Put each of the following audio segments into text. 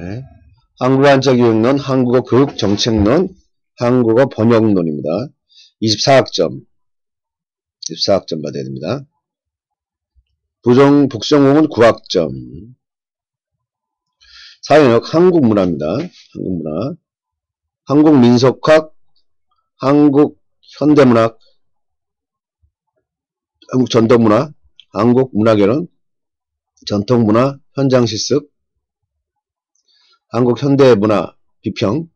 네. 한국어 한자 교육론, 한국어 교육 정책론, 한국어 번역론입니다. 24학점. 24학점 받아야 됩니다. 복수전공은 9학점. 사회역 한국문화입니다. 한국문화. 한국민속학, 한국현대문학, 한국전통문화, 한국문화개론, 전통문화, 현장실습, 한국현대문화 비평,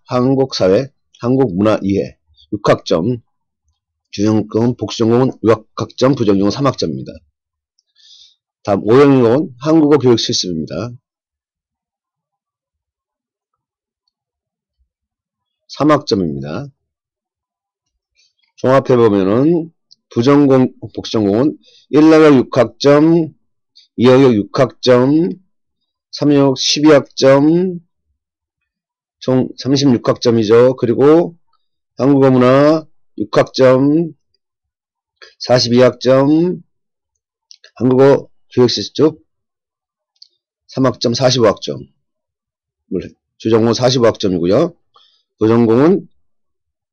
한국사회, 한국문화이해, 6학점, 주전공은 복수전공은 6학점, 부전공은 3학점입니다. 다음 5영역은 한국어 교육 실습입니다. 3학점입니다. 종합해보면은 복수전공은 1영역 6학점, 2영역 6학점, 3영역 12학점, 총 36학점이죠. 그리고 한국어 문화 6학점, 42학점, 한국어 교육실습 3학점 45학점. 주전공은 45학점이고요.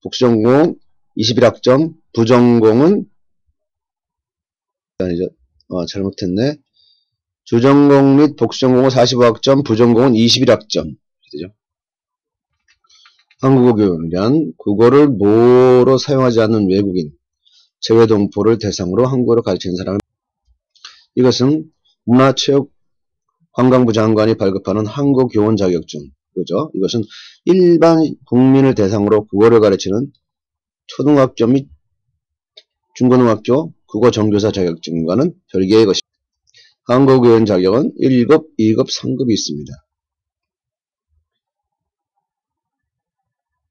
복수전공은 21학점, 부전공은 아니죠. 잘못했네. 주전공 및 복수전공은 45학점, 부전공은 21학점. 되죠. 한국어 교육이란 국어를 모로 사용하지 않는 외국인, 재외동포를 대상으로 한국어를 가르치는 사람. 이것은 문화체육관광부 장관이 발급하는 한국어 교원 자격증. 그죠? 이것은 일반 국민을 대상으로 국어를 가르치는 초등학교 및 중고등학교 국어 정교사 자격증과는 별개의 것입니다. 한국어 교원 자격은 1급, 2급, 3급이 있습니다.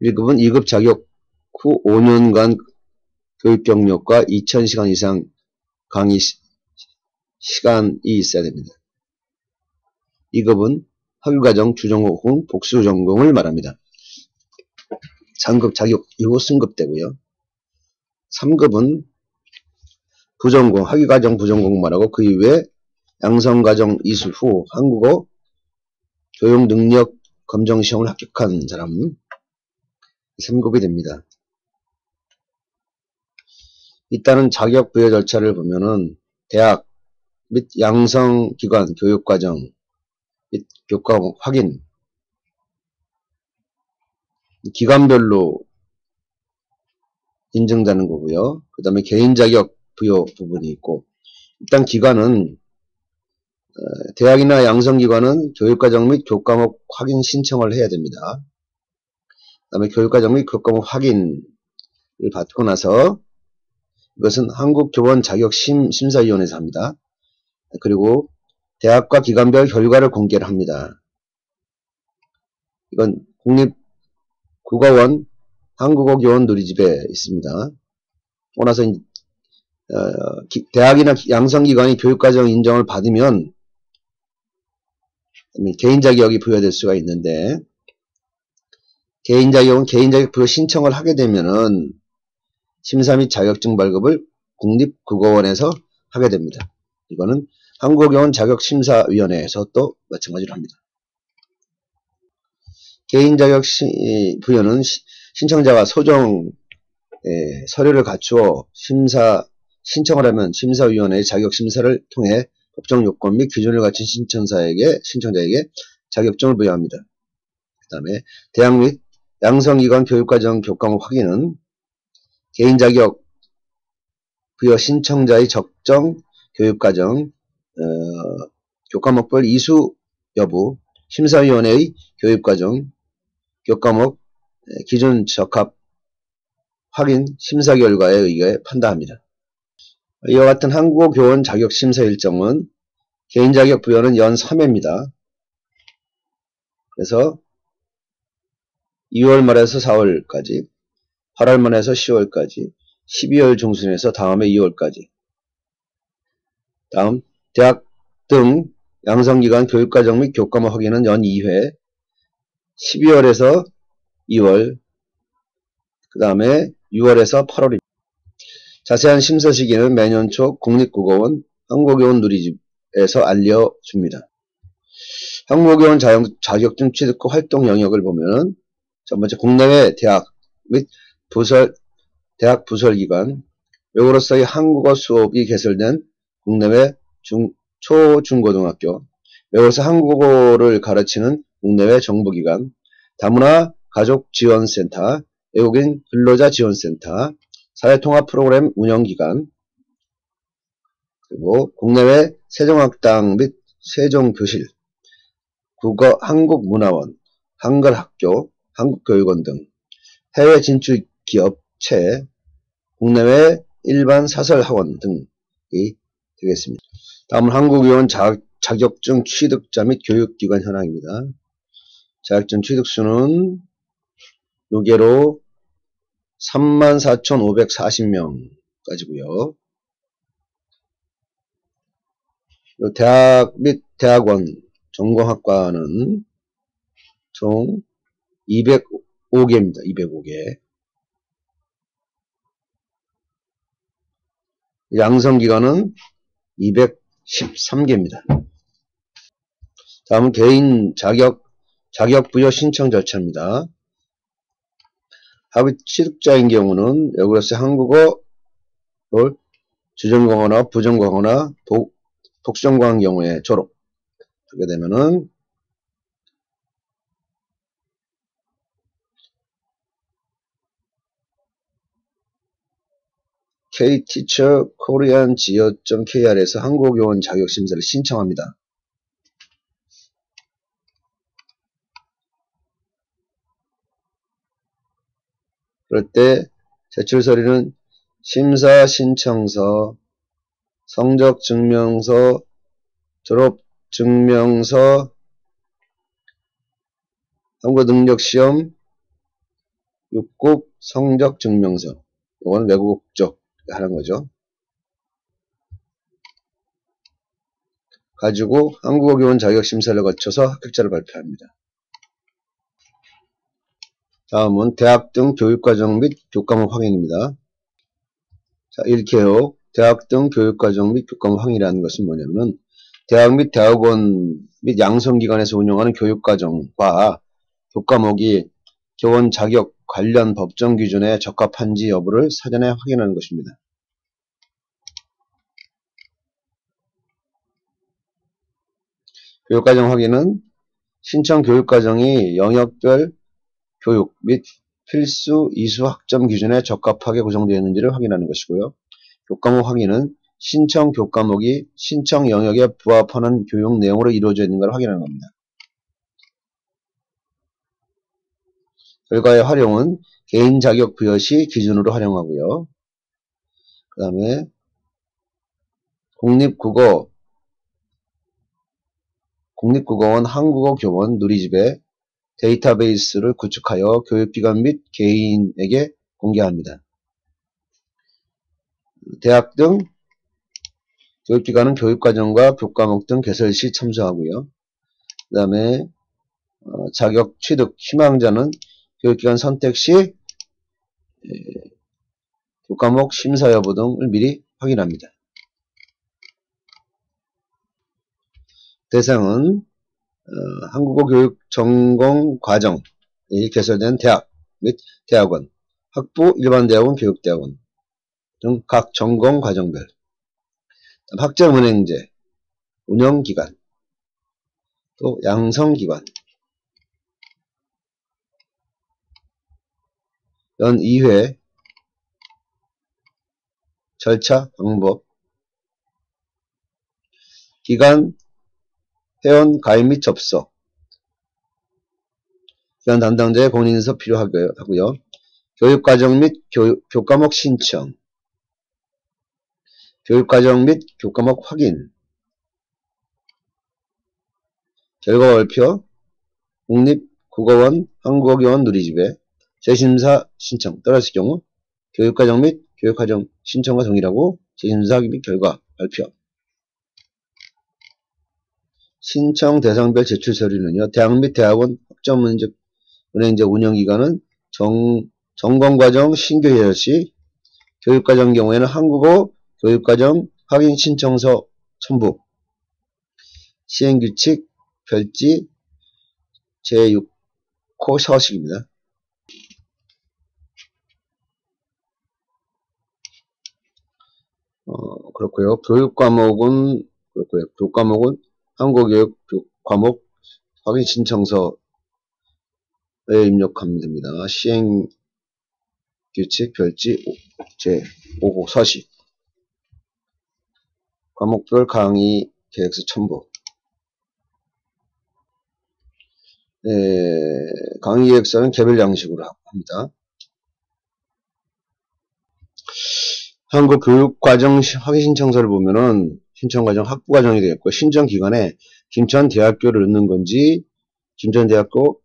1급은 2급 자격 후 5년간 교육 경력과 2000시간 이상 강의 시간이 있어야 됩니다. 2급은 학위과정 주전공 혹은 복수전공을 말합니다. 3급 자격 이후 승급되고요. 3급은 부전공, 학위과정 부전공 말하고 그 이후에 양성과정 이수 후 한국어 교육 능력 검정 시험을 합격한 사람은 3급이 됩니다. 이따른 자격 부여 절차를 보면은 대학 및 양성기관 교육과정 및 교과목 확인, 기관별로 인정되는 거고요. 그 다음에 개인 자격 부여 부분이 있고, 일단 기관은 대학이나 양성기관은 교육과정 및 교과목 확인 신청을 해야 됩니다. 그 다음에 교육과정 및 교과목 확인을 받고 나서 이것은 한국교원자격심사위원회에서 합니다. 그리고 대학과 기관별 결과를 공개를 합니다. 이건 국립국어원 한국어 교원 누리집에 있습니다. 오고 나서 대학이나 양성기관이 교육과정 인정을 받으면 개인 자격이 부여될 수가 있는데, 개인 자격은 개인 자격 부여 신청을 하게 되면은 심사 및 자격증 발급을 국립국어원에서 하게 됩니다. 이거는 한국어교원 자격심사위원회에서 또 마찬가지로 합니다. 개인 자격 부여는 신청자가 소정 서류를 갖추어 신청을 하면 심사위원회의 자격심사를 통해 법정 요건 및 기준을 갖춘 신청자에게 자격증을 부여합니다. 그 다음에 대학 및 양성기관 교육과정 교과목 확인은 개인 자격 부여 신청자의 적정 교육과정 교과목별 이수 여부, 심사위원회의 교육과정 교과목 기준 적합 확인 심사 결과에 의해 판단합니다. 이와 같은 한국어 교원 자격 심사 일정은 개인 자격 부여는 연 3회입니다. 그래서 2월 말에서 4월까지, 8월 말에서 10월까지, 12월 중순에서 다음해 2월까지. 다음 대학 등 양성기관 교육과정 및 교과목 확인은 연 2회, 12월에서 2월, 그 다음에 6월에서 8월입니다. 자세한 심사 시기는 매년 초 국립국어원 한국어교원 누리집에서 알려줍니다. 한국어교원 자격증 취득 후 활동 영역을 보면 첫 번째 국내외 대학 및 대학 부설기관 외국어로서의 한국어 수업이 개설된 국내외 초중고등학교 외국어로서 한국어를 가르치는 국내외 정보기관 다문화 가족지원센터 외국인 근로자 지원센터 사회통합 프로그램 운영기관 그리고 국내외 세종학당 및 세종교실 국어 한국문화원 한글학교 한국교육원 등 해외 진출 기업체 국내외 일반 사설학원 등이 되겠습니다. 다음은 한국교원 자격증 취득자 및 교육기관 현황입니다. 자격증 취득수는 누계로 34,540명까지고요. 대학 및 대학원 전공학과는 총 205개입니다. 205개. 양성기관은 213개입니다. 다음은 개인 자격 부여 신청 절차입니다. 학위 취득자인 경우는 외국어로서 한국어를 주전공하거나 부전공하거나 독전공한 경우에 졸업하게 되면은 K-Teacher Korean 지어.kr에서 한국어교원 자격심사를 신청합니다. 그럴 때 제출 서류는 심사 신청서, 성적 증명서, 졸업 증명서, 한국어 능력 시험, 6급 성적 증명서. 이건 외국 국적 하는 거죠. 가지고 한국어 교원 자격 심사를 거쳐서 합격자를 발표합니다. 다음은 대학 등 교육과정 및 교과목 확인입니다. 자, 이렇게 해요. 대학 등 교육과정 및 교과목 확인이라는 것은 뭐냐면은 대학 및 대학원 및 양성기관에서 운영하는 교육과정과 교과목이 교원 자격 관련 법정 기준에 적합한지 여부를 사전에 확인하는 것입니다. 교육과정 확인은 신청 교육과정이 영역별 교육 및 필수 이수 학점 기준에 적합하게 구성되어 있는지를 확인하는 것이고요. 교과목 확인은 신청 교과목이 신청 영역에 부합하는 교육 내용으로 이루어져 있는가를 확인하는 겁니다. 결과의 활용은 개인 자격 부여 시 기준으로 활용하고요. 그 다음에 국립국어원 한국어교원 누리집에 데이터베이스를 구축하여 교육기관 및 개인에게 공개합니다. 대학 등 교육기관은 교육과정과 교과목 등 개설 시 참조하고요. 그 다음에 자격 취득 희망자는 교육기관 선택 시 교과목 심사 여부 등을 미리 확인합니다. 대상은 한국어 교육 전공 과정이 개설된 대학 및 대학원, 학부 일반대학원, 교육대학원 등 각 전공 과정별, 학점은행제, 운영기관, 또 양성기관, 연 2회, 절차, 방법, 기간, 회원 가입 및 접속, 기관 담당자의 공인인서 필요하고요. 교육과정 및 교과목 신청, 교육과정 및 교과목 확인, 결과 발표, 국립국어원 한국어교원 누리집에 재심사 신청 떨어질 경우 교육과정 및 교육과정 신청과 동일하고 재심사 및 결과 발표. 신청 대상별 제출 서류는요. 대학 및 대학원 학점은행제 운영기관은 전공과정 신규 개설 시 교육과정 경우에는 한국어 교육과정 확인 신청서 첨부, 시행규칙 별지 제6호 서식입니다. 그렇고요. 교육과목은 그렇고요. 교과목은 한국어교육 과목 확인 신청서에 입력하면 됩니다. 시행규칙 별지 제5호 서식 과목별 강의 계획서 첨부 강의 계획서는 개별 양식으로 합니다. 한국교육과정 확인 신청서를 보면은 신청과정 학부과정이 되겠고 신청기관에 김천대학교를 넣는 건지 김천대학교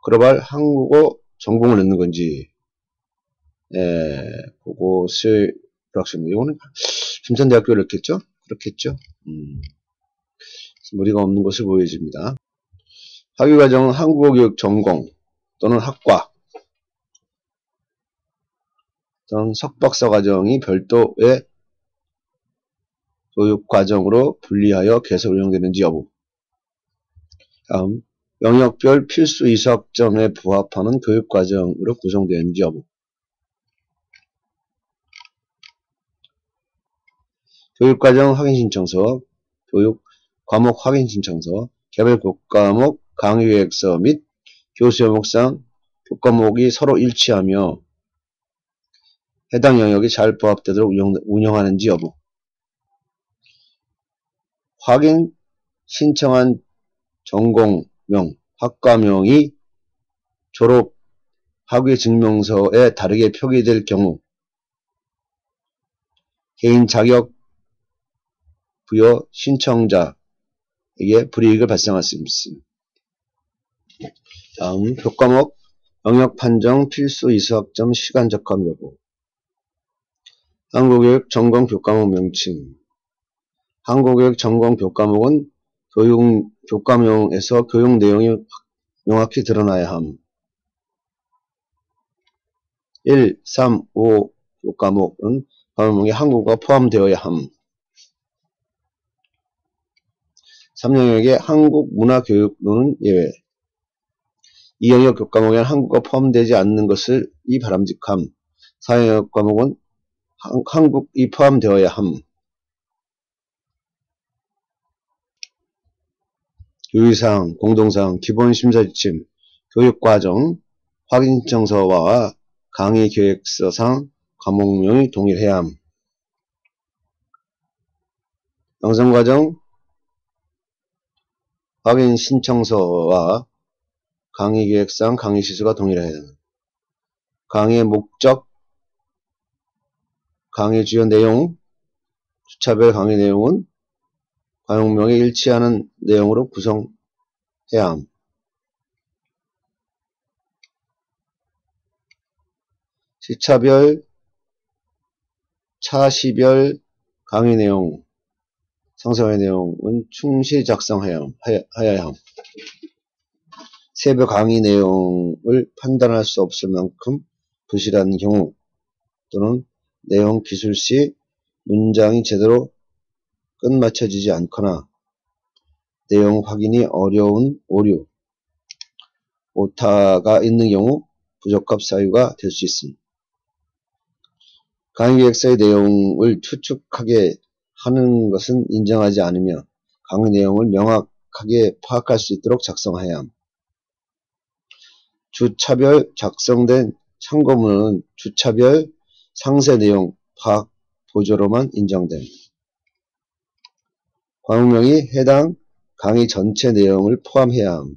글로벌 한국어 전공을 넣는 건지 그것을 불확실합니다. 이거는 김천대학교를 넣겠죠? 그렇겠죠? 무리가 없는 것을 보여줍니다. 학위과정은 한국어교육 전공 또는 학과 또는 석박사 과정이 별도의 교육과정으로 분리하여 계속 운영되는지 여부. 다음, 영역별 필수 이수학점에 부합하는 교육과정으로 구성되는지 여부. 교육과정 확인신청서, 교육 과목 확인신청서, 개별 교과목 강의계획서 및 교수 요목상 교과목이 서로 일치하며 해당 영역이 잘 부합되도록 운영하는지 여부. 확인 신청한 전공명, 학과명이 졸업 학위 증명서에 다르게 표기될 경우 개인 자격 부여 신청자에게 불이익을 발생할 수 있습니다. 다음 교과목 영역 판정 필수 이수학점 시간 적합 여부. 한국교육 전공 교과목 명칭. 한국교육 전공 교과목은 교과명에서 교육 내용이 명확히 드러나야 함. 1, 3, 5 교과목은 과목에 한국어가 포함되어야 함. 3영역에 한국문화교육론은 예외. 이 영역 교과목에는 한국어가 포함되지 않는 것을 바람직함. 4영역 과목은 한국이 포함되어야 함. 유의사항, 공동사항, 기본심사지침, 교육과정, 확인신청서와 강의계획서상 과목명이 동일해야 함. 양성과정, 확인신청서와 강의계획상 강의시수가 동일해야 합니다. 강의의 목적, 강의 주요 내용, 주차별 강의 내용은 과목명에 일치하는 내용으로 구성해야 함. 시차별, 차시별 강의 내용, 상세화의 내용은 충실히 작성해야 함. 세부 강의 내용을 판단할 수 없을 만큼 부실한 경우 또는 내용 기술 시 문장이 제대로 끝마쳐지지 않거나 내용 확인이 어려운 오류, 오타가 있는 경우 부적합 사유가 될 수 있습니다. 강의계획서의 내용을 추측하게 하는 것은 인정하지 않으며 강의 내용을 명확하게 파악할 수 있도록 작성해야 함. 주차별 작성된 참고문은 주차별 상세 내용 파악 보조로만 인정됨. 과목명이 해당 강의 전체 내용을 포함해야 함.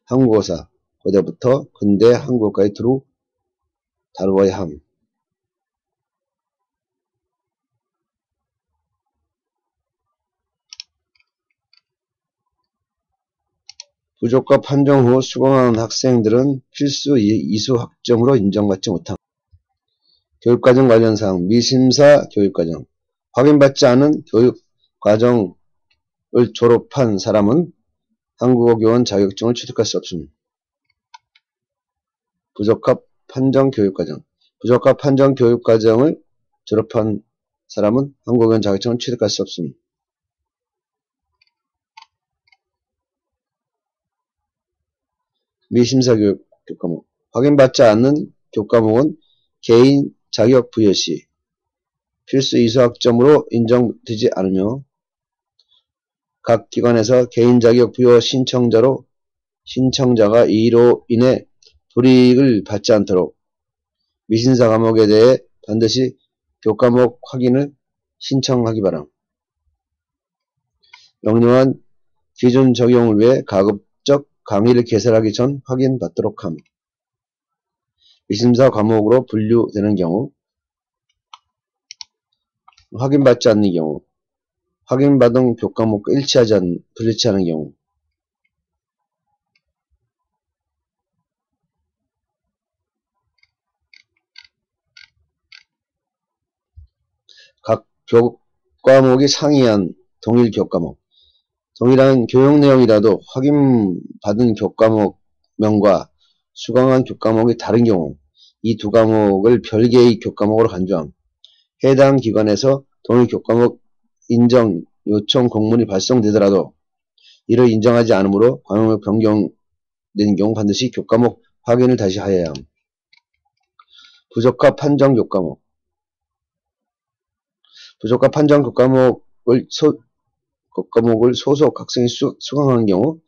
한국어사 고대부터 근대 한국어까지 두루 다루어야 함. 부족과 판정 후 수강하는 학생들은 필수 이수 학점으로 인정받지 못함. 교육과정 관련사항 미심사 교육과정 확인받지 않은 교육과정을 졸업한 사람은 한국어 교원 자격증을 취득할 수 없습니다. 부적합 판정 교육과정 부적합 판정 교육과정을 졸업한 사람은 한국어 교원 자격증을 취득할 수 없습니다. 미심사교육 교과목. 확인받지 않는 교과목은 개인 자격 부여 시 필수 이수학점으로 인정되지 않으며 각 기관에서 개인 자격 부여 신청자가 이로 인해 불이익을 받지 않도록 미신사 과목에 대해 반드시 교과목 확인을 신청하기 바람. 명료한 기준 적용을 위해 가급적 강의를 개설하기 전 확인받도록 함. 미심사 과목으로 분류되는 경우, 확인받지 않는 경우, 확인받은 교과목과 불일치하는 경우, 각 교과목이 상이한 동일 교과목, 동일한 교육 내용이라도 확인받은 교과목명과 수강한 교과목이 다른 경우 이 두 과목을 별개의 교과목으로 간주함. 해당 기관에서 동일 교과목 인정 요청 공문이 발송되더라도 이를 인정하지 않으므로 과목 변경된 경우 반드시 교과목 확인을 다시 하여야 함. 부적합 판정 교과목. 부적합 판정 교과목을 소속 학생이 수강하는 경우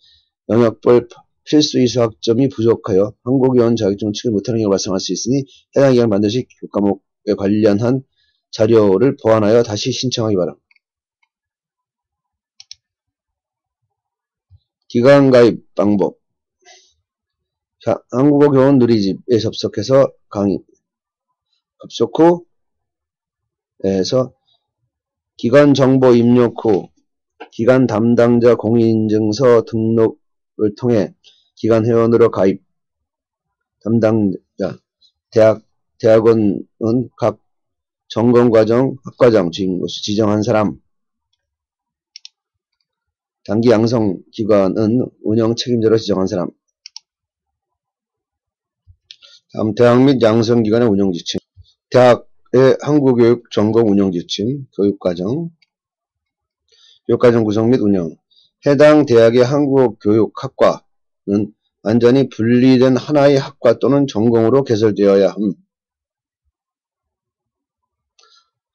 영역별 필수 이수학점이 부족하여 한국교원 자격증을 취득 못하는 경우가 발생할 수 있으니 해당 기관 반드시 교과목에 관련한 자료를 보완하여 다시 신청하기 바랍니다. 기관 가입 방법. 한국어 교원 누리집에 접속해서 접속 후 기관 정보 입력 후 기관 담당자 공인인증서 등록을 통해 기관 회원으로 가입. 담당자 대학원은 각 전공과정 학과장 지정한 사람. 단기 양성기관은 운영 책임자로 지정한 사람. 다음 대학 및 양성기관의 운영지침. 대학의 한국교육 전공 운영지침, 교육과정 구성 및 운영. 해당 대학의 한국교육학과는 완전히 분리된 하나의 학과 또는 전공으로 개설되어야 함.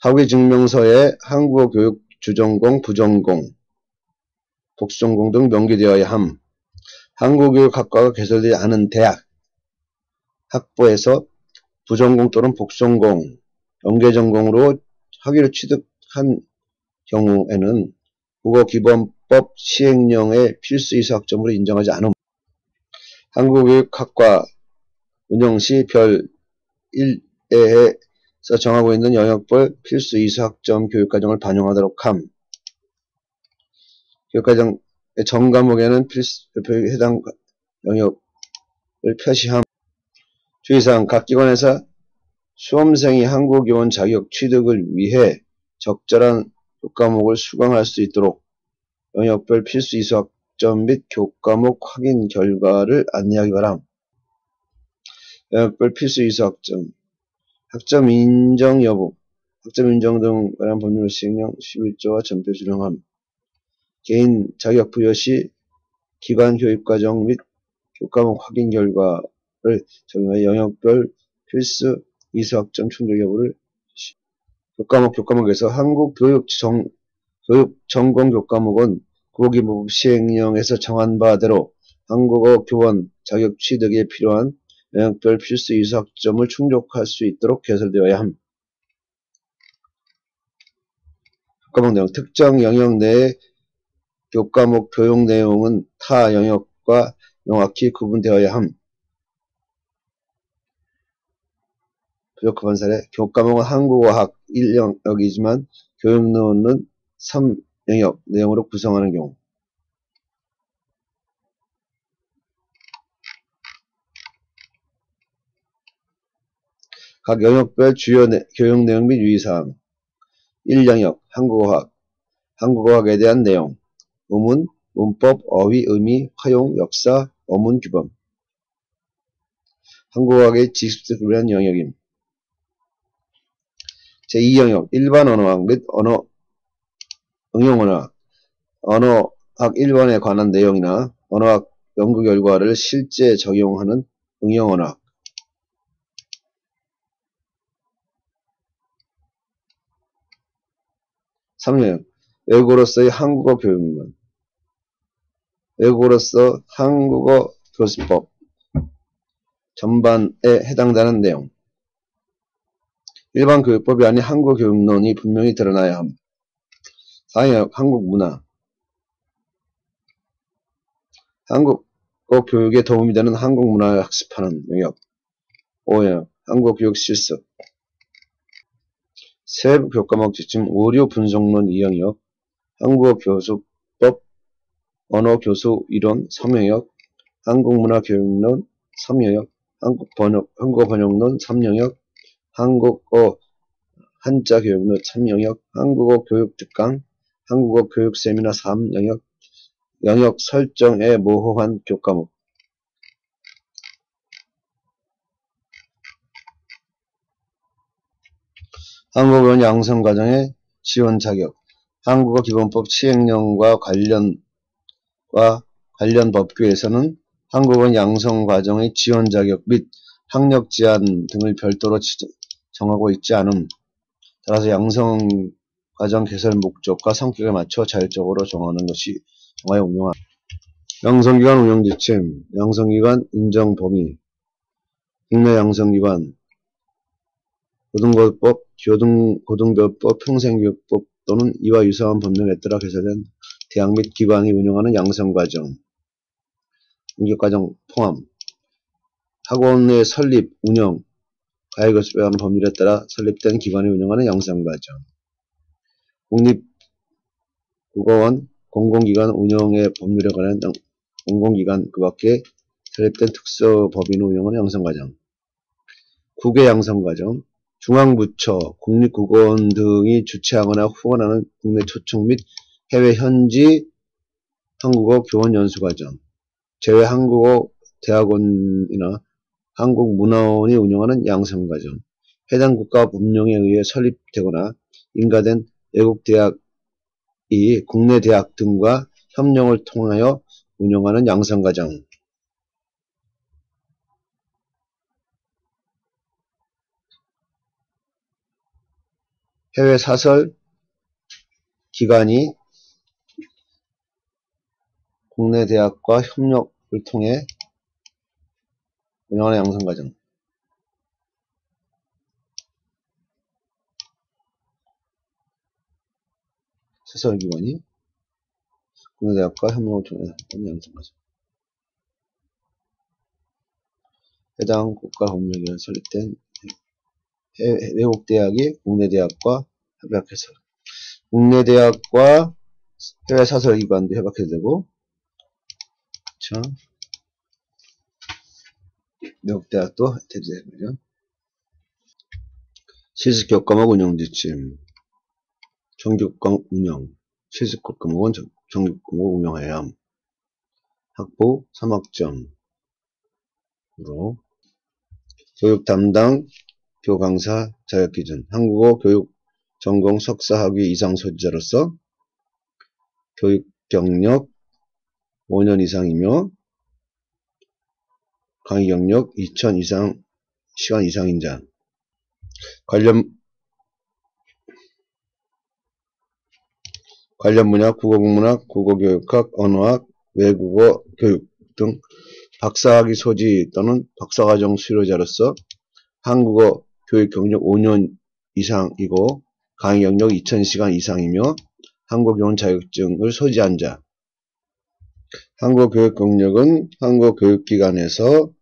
학위증명서에 한국어교육 주전공, 부전공, 복수전공 등 명기되어야 함. 한국교육학과가 개설되지 않은 대학 학부에서 부전공 또는 복수전공, 연계전공으로 학위를 취득한 경우에는 국어기본법 시행령의 필수 이수학점으로 인정하지 않음. 한국교육학과 운영시 별 1에서 정하고 있는 영역별 필수 이수학점 교육과정을 반영하도록 함. 교육과정 전 과목에는 해당 영역을 표시함. 주의사항. 각 기관에서 수험생이 한국교원 자격 취득을 위해 적절한 교과목을 수강할 수 있도록 영역별 필수 이수학점 및 교과목 확인 결과를 안내하기 바람. 영역별 필수 이수학점, 학점 인정 여부, 학점 인정 등 관련 법률 시행령 11조와 전표 준용함. 개인 자격 부여 시 기관 교육과정 및 교과목 확인 결과를 적용하여 영역별 필수 이수학점 충족 여부를 교과목에서 한국교육 전공 교과목은 국어기본법 시행령에서 정한 바대로 한국어 교원 자격 취득에 필요한 영역별 필수 이수학점을 충족할 수 있도록 개설되어야 함. 교과목 내용. 특정 영역 내의 교과목 교육 내용은 타 영역과 명확히 구분되어야 함. 부적합한 사례. 교과목은 한국어학 1영역이지만 교육론은 3영역 내용으로 구성하는 경우. 각 영역별 주요 교육 내용 및 유의사항. 1영역 한국어학. 한국어학에 대한 내용. 의문, 문법, 어휘, 의미, 활용, 역사, 어문, 규범. 한국어학의 지식을 위한 영역임. 제2영역 일반 언어학 및 응용 언어학. 언어학 1번에 관한 내용이나 언어학의 연구 결과를 실제 적용하는 응용언학. 3년 외국어로서의 한국어 교육론. 외국어로서 한국어 교수법 전반에 해당되는 내용. 일반 교육법이 아닌 한국어 교육론이 분명히 드러나야 함. 4역 한국 문화. 한국어 교육에 도움이 되는 한국 문화를 학습하는 영역. 5역 한국어 교육 실습. 세부 교과목 지침 오류 분석론 2영역. 한국어 교수법 언어 교수 이론 3영역. 한국 문화 교육론 3영역. 한국어 번역론 3영역. 한국어 한자 교육론 3영역. 한국어 교육 특강. 한국어 교육 세미나 3영역. 영역 설정에 모호한 교과목. 한국어 양성과정의 지원 자격. 한국어 기본법 시행령과 관련 법규에서는 한국어 양성과정의 지원 자격 및 학력 제한 등을 별도로 정하고 있지 않음. 따라서 양성과정 개설 목적과 성격에 맞춰 자율적으로 정하는 것이 정하여 운영한. 양성기관 운영지침, 양성기관 인정 범위, 국내 양성기관, 고등교법, 평생교육법 또는 이와 유사한 법령에 따라 개설된 대학 및 기관이 운영하는 양성과정, 공격과정 포함, 학원의 설립, 운영, 가해교습에 관한 법률에 따라 설립된 기관이 운영하는 양성과정, 국립국어원, 공공기관 운영의 법률에 관한 공공기관 그 밖에 설립된 특수법인이 운영하는 양성과정, 국외 양성과정, 중앙부처, 국립국어원 등이 주최하거나 후원하는 국내 초청 및 해외 현지 한국어 교원 연수과정, 제외 한국어 대학원이나 한국문화원이 운영하는 양성과정, 해당 국가 법령에 의해 설립되거나 인가된 외국 대학이 국내 대학 등과 협력을 통하여 운영하는 양성과정. 해외 사설 기관이 국내 대학과 협력을 통해 운영하는 양성과정. 사설기관이 국내 대학과 협력을 통해 하는 양성과정. 해당 국가 법령에 의해 설립된 외국 대학이 국내 대학과 협약해서 국내 대학과 해외 사설기관도 협약해야 되고, 자, 외국 대학도 대주되는 거죠. 실습교과목 운영지침, 정규과목 운영, 실습교과목은 정규과목을 운영해야 함. 학부 3학점으로 교육 담당 교강사 자격기준, 한국어 교육 전공 석사학위 이상 소지자로서 교육 경력 5년 이상이며 강의 경력 2000 이상 시간 이상인 자. 관련 분야 국어국문학, 국어교육학, 언어학, 외국어 교육 등 박사학위 소지 또는 박사과정 수료자로서 한국어 교육 경력 5년 이상이고 강의 경력 2000시간 이상이며 한국어 교원 자격증을 소지한 자. 한국어 교육 경력은 한국어 교육기관에서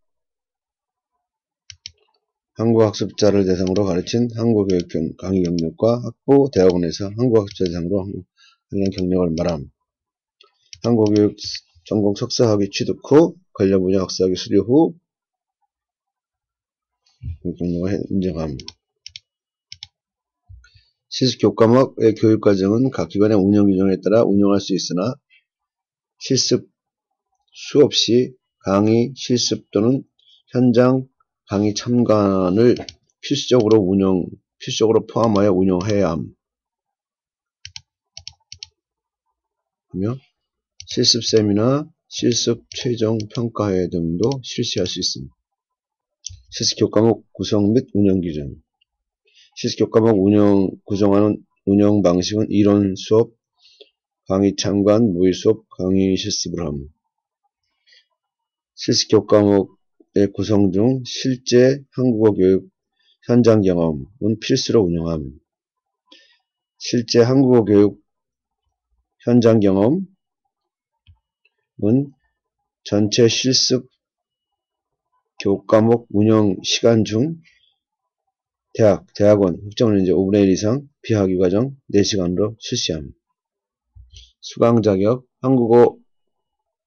한국어 학습자를 대상으로 가르친 한국어 교육 강의 경력과 학부 대학원에서 한국어 학습자 대상으로 강의 경력을 말함. 한국어 교육 전공 석사학위 취득 후 관련 분야 박사학위 수료 후 경력을 인정함. 실습 교과목의 교육과정은 각 기관의 운영 규정에 따라 운영할 수 있으나 실습 수업 시 강의, 실습 또는 현장 강의 참관을 필수적으로 포함하여 운영해야 함. 실습 세미나, 실습 최종 평가회 등도 실시할 수 있습니다. 실습 교과목 구성 및 운영 기준. 실습 교과목 구성하는 운영 방식은 이론 수업, 강의 참관, 모의 수업, 강의 실습을 함. 실습 교과목의 구성 중 실제 한국어 교육 현장 경험은 필수로 운영함. 실제 한국어 교육 현장 경험은 전체 실습 교과목 운영 시간 중 대학원, 흑점은 5분의 1 이상, 비학위 과정 4시간으로 실시함. 수강 자격, 한국어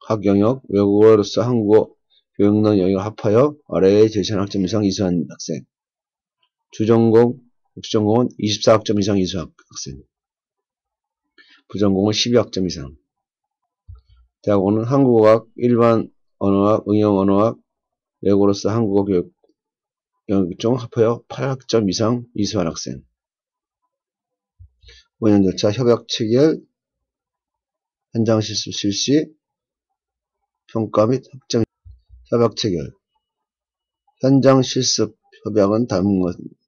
학영역, 외국어로서 한국어 교육능 영역을 합하여 아래에 제시한 학점 이상 이수한 학생. 주전공, 복수전공은 24학점 이상 이수한 학생. 부전공은 12학점 이상. 대학원은 한국어학, 일반 언어학, 응용 언어학, 외국어로서 한국어 교육 영역 중 합하여 8학점 이상 이수한 학생. 원년 절차, 협약 체결, 현장 실습 실시, 평가 및 학점. 협약 체결. 현장 실습 협약은 다음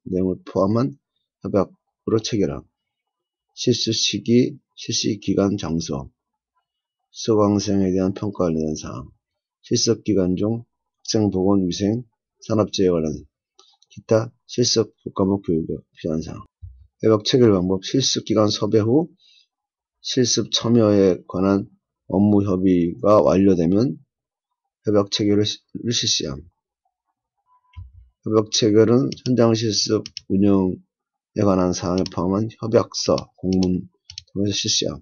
내용을 포함한 협약으로 체결함. 실습 시기, 실시 기간, 장소, 수강생에 대한 평가 관련된 사항, 실습 기간 중 학생 보건, 위생, 산업재해 관련, 기타 실습 교과목 교육에 필요한 사항. 협약 체결 방법, 실습 기간 섭외 후 실습 참여에 관한 업무 협의가 완료되면 협약 체결을 실시함. 협약 체결은 현장 실습 운영에 관한 사항에 포함한 협약서, 공문 등에서 실시함.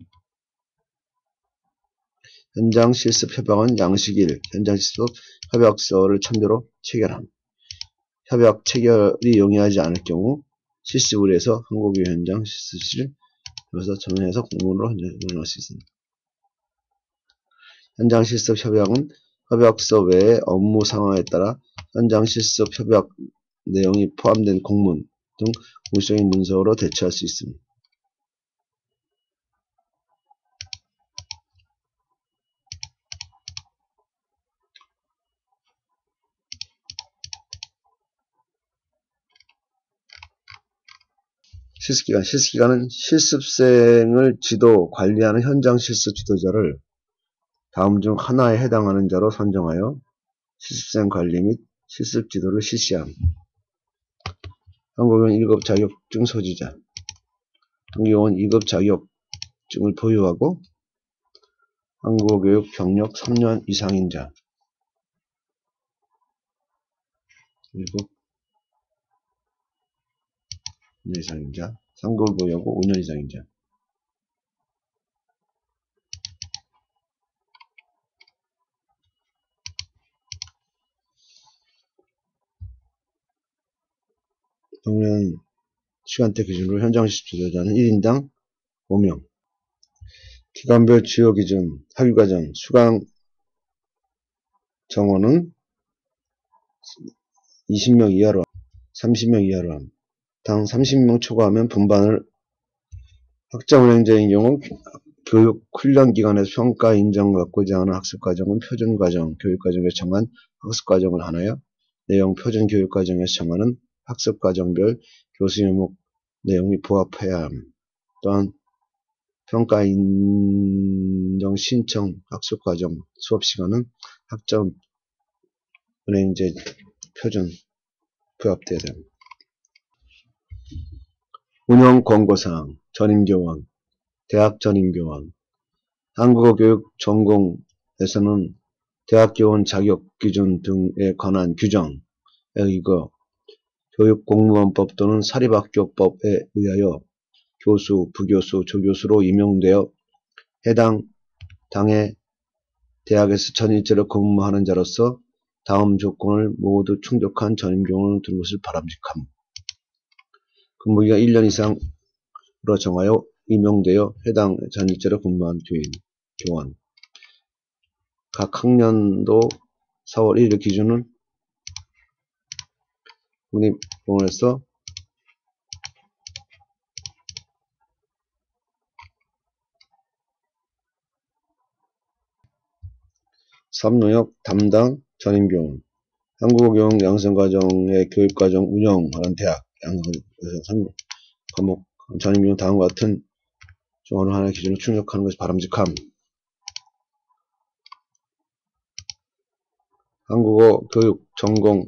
현장 실습 협약은 양식일 현장 실습 협약서를 첨부로 체결함. 협약 체결이 용이하지 않을 경우 실습을 해서 한국어 현장 실습실 에서 전원해서 공문으로 현장할 수 있습니다. 현장 실습 협약은 협약서 외에 업무 상황에 따라 현장 실습 협약 내용이 포함된 공문 등 공식적인 문서로 대체할 수 있습니다. 실습기간. 실습기간은 실습생을 지도, 관리하는 현장 실습 지도자를 다음 중 하나에 해당하는 자로 선정하여 실습생 관리 및 실습 지도를 실시함. 한국어교원 1급 자격증 소지자. 한국어교원 2급 자격증을 보유하고 한국어 교육 경력 3년 이상인 자. 1급 3년 이상인 자. 3급을 보유하고 5년 이상인 자. 동면 시간대 기준으로 현장 실습 지도자는 1인당 5명. 기간별 주요 기준, 학위과정, 수강 정원은 20명 이하로, 30명 이하로 함. 당 30명 초과하면 분반을 학점 운행자인 경우 교육 훈련 기관에서 평가 인정받고자 하는 학습과정은 표준과정, 교육과정에 정한 학습과정을 하나요. 내용 표준 교육과정에서 정하는 학습과정별 교수 요목 내용이 부합해야 함. 또한 평가 인정 신청 학습과정 수업시간은 학점 은행제 표준 부합되어야 됩니다. 운영 권고사항, 전임교원, 대학 전임교원, 한국어 교육 전공에서는 대학교원 자격 기준 등에 관한 규정에 의거 교육공무원법 또는 사립학교법에 의하여 교수, 부교수, 조교수로 임용되어 해당 당의 대학에서 전일제로 근무하는 자로서 다음 조건을 모두 충족한 전임교원을 두는 것을 바람직함. 근무기가 1년 이상으로 정하여 임용되어 해당 전일제로 근무한 교원. 각 학년도 4월 1일 기준은 국립공원에서 3농역 담당 전임교원, 한국어 교육 양성과정의 교육과정 운영하는 대학, 과목 전임교원 다음과 같은 어느 하나의 기준을 충족하는 것이 바람직함. 한국어 교육 전공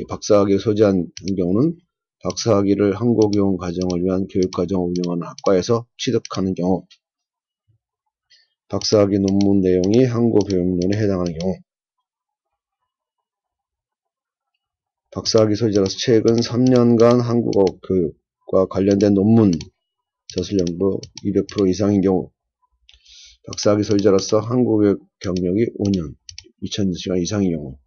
박사학위를 소지한 경우는 박사학위를 한국어 교육 과정을 위한 교육과정을 운영하는 학과에서 취득하는 경우, 박사학위 논문 내용이 한국어 교육론에 해당하는 경우, 박사학위 소지자로서 최근 3년간 한국어 교육과 관련된 논문 저술연구 200% 이상인 경우, 박사학위 소지자로서 한국어 교육 경력이 5년, 2000시간 이상인 경우,